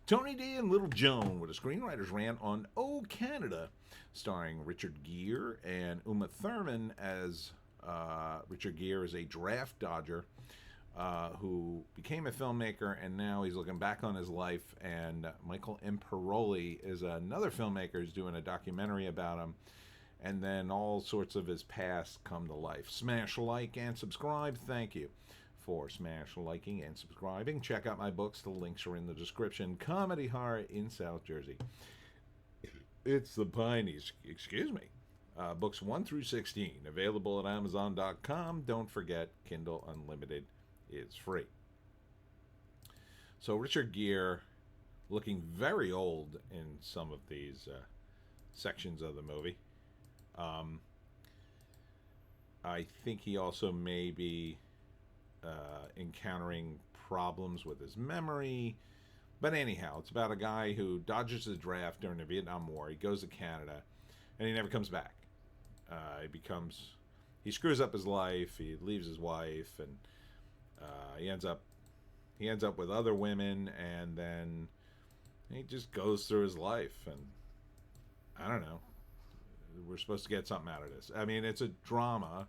Tony D and Little Joan with a screenwriter's rant on Oh Canada, starring Richard Gere and Uma Thurman as Richard Gere is a draft dodger who became a filmmaker, and now he's looking back on his life. And Michael Imperioli is another filmmaker who's doing a documentary about him. And then all sorts of his past come to life. Smash like and subscribe. Thank you for smash liking and subscribing. Check out my books. The links are in the description. Comedy horror in South Jersey. It's the Pineys. Excuse me. Books 1 through 16 available at Amazon.com. Don't forget, Kindle Unlimited is free. So Richard Gere, looking very old in some of these sections of the movie. I think he also may be encountering problems with his memory. But anyhow, it's about a guy who dodges the draft during the Vietnam War. He goes to Canada, and he never comes back. He screws up his life. He leaves his wife, and he ends up with other women, and then he just goes through his life. And I don't know. We're supposed to get something out of this. I mean, it's a drama,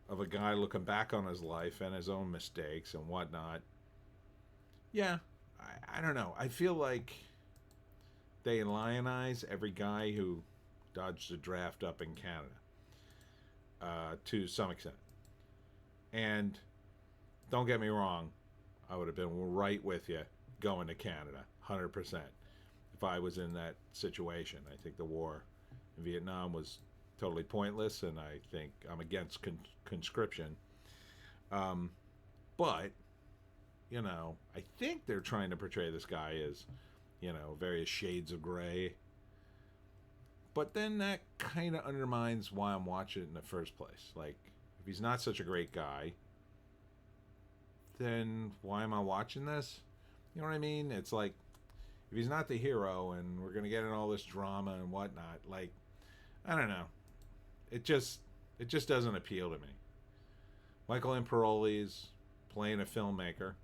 of a guy looking back on his life and his own mistakes and whatnot. Yeah, I don't know. I feel like they lionize every guy who dodged the draft up in Canada to some extent. And don't get me wrong, I would have been right with you going to Canada, 100%. If I was in that situation, I think the war in Vietnam was totally pointless, and I think I'm against conscription. But, I think they're trying to portray this guy as, various shades of gray. But then that kind of undermines why I'm watching it in the first place. Like, if he's not such a great guy, then why am I watching this? You know what I mean? It's like, if he's not the hero and we're going to get in all this drama and whatnot, like, I don't know. It just doesn't appeal to me. Michael Imperioli's playing a filmmaker,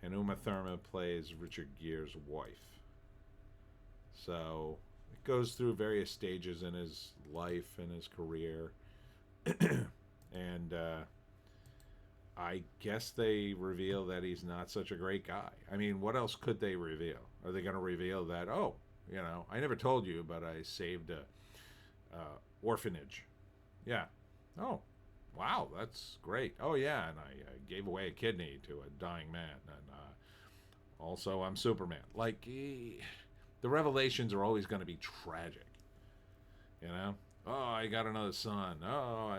and Uma Thurman plays Richard Gere's wife. So it goes through various stages in his life and his career. And I guess they reveal that he's not such a great guy. I mean, what else could they reveal? Are they going to reveal that, I never told you, but I saved a orphanage. Yeah. Oh, wow, that's great. Oh, yeah, and I gave away a kidney to a dying man. And also, I'm Superman. Like, the revelations are always going to be tragic. Oh, I got another son. Oh,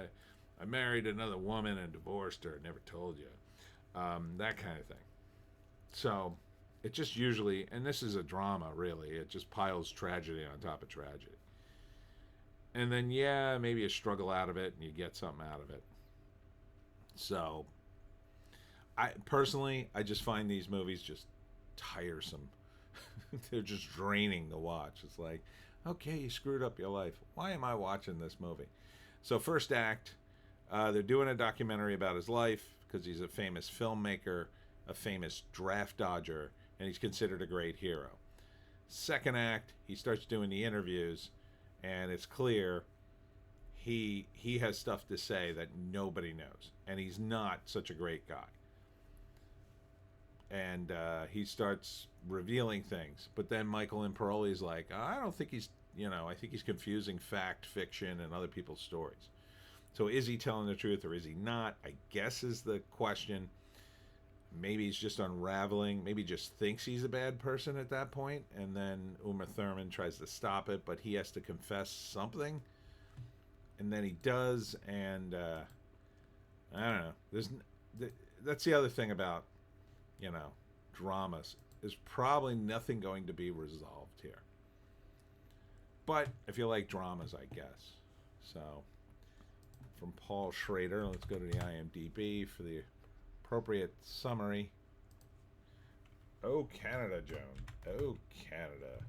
I married another woman and divorced her. Never told you. That kind of thing. So, it just usually, and this is a drama, really. It just piles tragedy on top of tragedy. And then, yeah, maybe you struggle out of it and you get something out of it. So, I just find these movies just tiresome. They're just draining to watch. It's like, okay, you screwed up your life. Why am I watching this movie? So, first act, they're doing a documentary about his life because he's a famous filmmaker, a famous draft dodger, and he's considered a great hero. Second act, he starts doing the interviews, and it's clear he has stuff to say that nobody knows, and he's not such a great guy. And he starts revealing things, but then Michael Imperioli's like, I don't think he's, I think he's confusing fact, fiction, and other people's stories. So is he telling the truth or is he not? I guess is the question. Maybe he's just unraveling. Maybe he just thinks he's a bad person at that point, and then Uma Thurman tries to stop it, but he has to confess something, and then he does, and I don't know. That's the other thing about, dramas. There's probably nothing going to be resolved here. But if you like dramas, I guess. So, from Paul Schrader, let's go to the IMDb for the appropriate summary. Oh, Canada, Joan. Oh, Canada.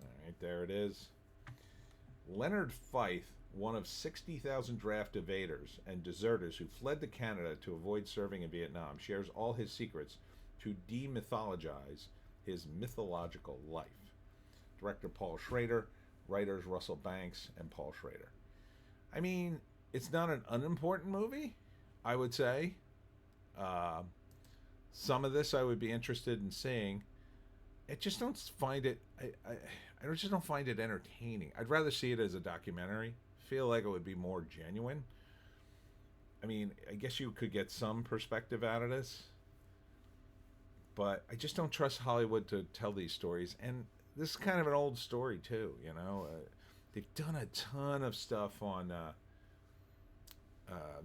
All right, there it is. Leonard Fife one of 60,000 draft evaders and deserters who fled to Canada to avoid serving in Vietnam, shares all his secrets to demythologize his mythological life. Director Paul Schrader, writers Russell Banks and Paul Schrader. I mean, it's not an unimportant movie, I would say. Some of this I would be interested in seeing. I just don't find it. I just don't find it entertaining. I'd rather see it as a documentary. Feel like it would be more genuine. I mean, I guess you could get some perspective out of this, but I just don't trust Hollywood to tell these stories. And this is kind of an old story too. You know, they've done a ton of stuff on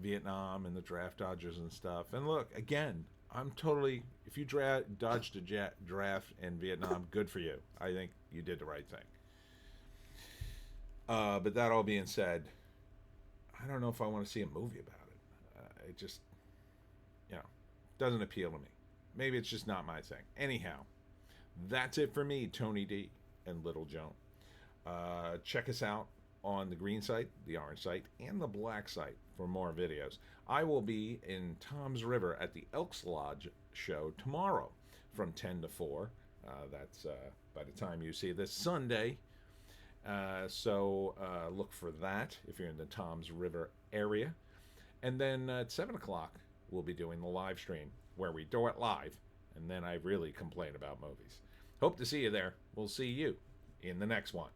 Vietnam and the draft dodgers and stuff. And look, again, I'm totally. If you dodged a draft in Vietnam, good for you. I think you did the right thing. But that all being said, I don't know if I want to see a movie about it. It just, doesn't appeal to me. Maybe it's just not my thing. Anyhow, that's it for me, Tony D and Little Joan. Check us out on the green site, the orange site, and the black site for more videos. I will be in Tom's River at the Elks Lodge show tomorrow from 10 to 4. That's by the time you see this, Sunday. So look for that if you're in the Tom's River area. And then at 7 o'clock, we'll be doing the live stream where we do it live. And then I really complain about movies. Hope to see you there. We'll see you in the next one.